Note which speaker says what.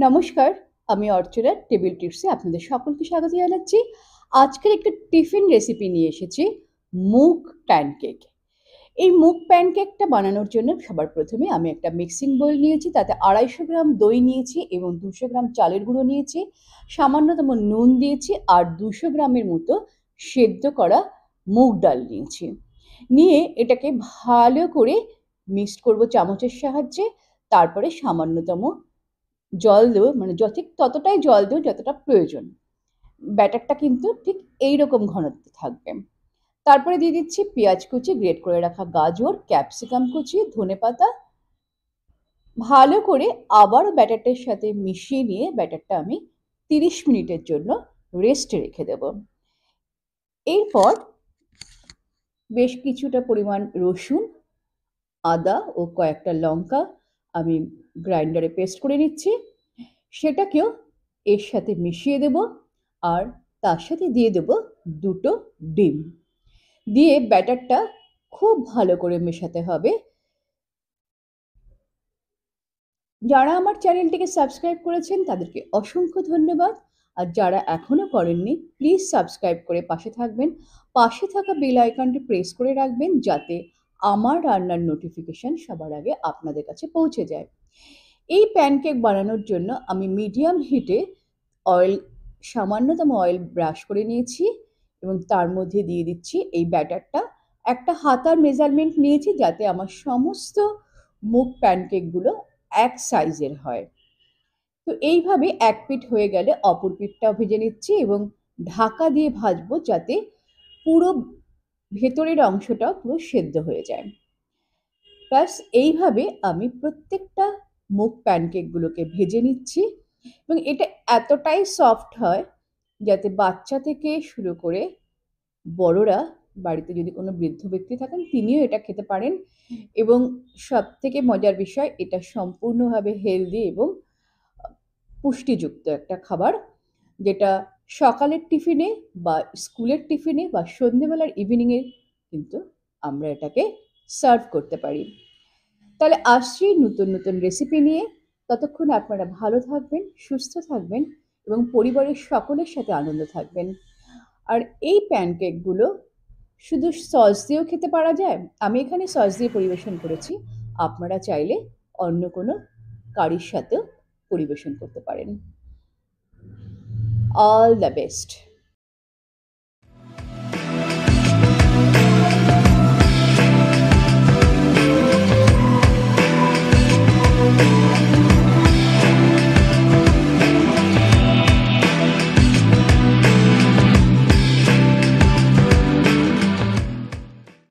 Speaker 1: নমস্কার, আমি অর্চনা টেবিল টিপসে আপনাদের সকলকে স্বাগত জানাচ্ছি। আজকের একটা টিফিন রেসিপি নিয়ে এসেছি, মুগ প্যানকেক। এই মুগ প্যানকেকটা বানানোর জন্য সবার প্রথমে আমি একটা মিক্সিং বোল নিয়েছি, তাতে 250 গ্রাম দই নিয়েছি এবং 200 গ্রাম চালের গুঁড়ো নিয়েছি, সামান্যতম নুন দিয়েছি আর 200 গ্রামের মতো সেদ্ধ করা মুগ ডাল নিয়েছি। নিয়ে এটাকে ভালো করে মিক্সড করব চামচের সাহায্যে। তারপরে সামান্যতম জল দেবো, মানে ততটাই জল দেবো যতটা প্রয়োজন। ব্যাটারটা কিন্তু ঠিক এইরকম ঘনত্বে থাকবে। তারপরে দিয়ে দিচ্ছি পেঁয়াজ কুচি, গ্রেট করে রাখা গাজর, ক্যাপসিকাম কুচি, ধনেপাতা। ভালো করে আবারও ব্যাটারটার সাথে মিশিয়ে নিয়ে ব্যাটারটা আমি 30 মিনিটের জন্য রেস্টে রেখে দেব। এরপর বেশ কিছুটা পরিমাণ রসুন, আদা ও কয়েকটা লঙ্কা আমি গ্রাইন্ডারে পেস্ট করে নিচ্ছি। সেটাকেও এর সাথে মিশিয়ে দেব আর তার সাথে দিয়ে দেব 2টো ডিম। দিয়ে ব্যাটারটা খুব ভালো করে মেশাতে হবে। যারা আমার চ্যানেলটিকে সাবস্ক্রাইব করেছেন তাদেরকে অসংখ্য ধন্যবাদ। আর যারা এখনো করেননি প্লিজ সাবস্ক্রাইব করে পাশে থাকবেন। পাশে থাকা বেল আইকনটি প্রেস করে রাখবেন যাতে আমার রান্নার নোটিফিকেশন সবার আগে আপনাদের কাছে পৌঁছে যায়। এই প্যানকেক বানানোর জন্য আমি মিডিয়াম হিটে সামান্যতম অয়েল ব্রাশ করে নিয়েছি এবং তার মধ্যে দিয়ে দিচ্ছি এই ব্যাটারটা। একটা হাতার মেজারমেন্ট নিয়েছি যাতে আমার সমস্ত মুগ প্যানকেকগুলো এক সাইজের হয়। তো এইভাবে এক পিঠ হয়ে গেলে অপর পিঠটাও ভেজে নিচ্ছি এবং ঢাকা দিয়ে ভাজবো যাতে পুরো ভেতরের অংশটাও পুরো সেদ্ধ হয়ে যায়। ব্যাস এইভাবে আমি প্রত্যেকটা মুগ প্যানকেকগুলোকে ভেজে নিচ্ছি এবং এটা এতটাই সফট হয় যাতে বাচ্চা থেকে শুরু করে বড়রা, বাড়িতে যদি কোনো বৃদ্ধ ব্যক্তি থাকেন তিনিও এটা খেতে পারেন। এবং সবথেকে মজার বিষয়, এটা সম্পূর্ণভাবে হেলদি এবং পুষ্টিযুক্ত একটা খাবার, যেটা সকালের টিফিনে বা স্কুলের টিফিনে বা সন্ধ্যেবেলার ইভিনিংয়ে কিন্তু আমরা এটাকে সার্ভ করতে পারি। তাহলে আসছি নতুন নতুন রেসিপি নিয়ে। ততক্ষণ আপনারা ভালো থাকবেন, সুস্থ থাকবেন এবং পরিবারের সকলের সাথে আনন্দ থাকবেন। আর এই প্যানকেকগুলো শুধু সস দিয়েও খেতে পারা যায়। আমি এখানে সস দিয়ে পরিবেশন করেছি, আপনারা চাইলে অন্য কোনো কারির সাথেও পরিবেশন করতে পারেন। All the best.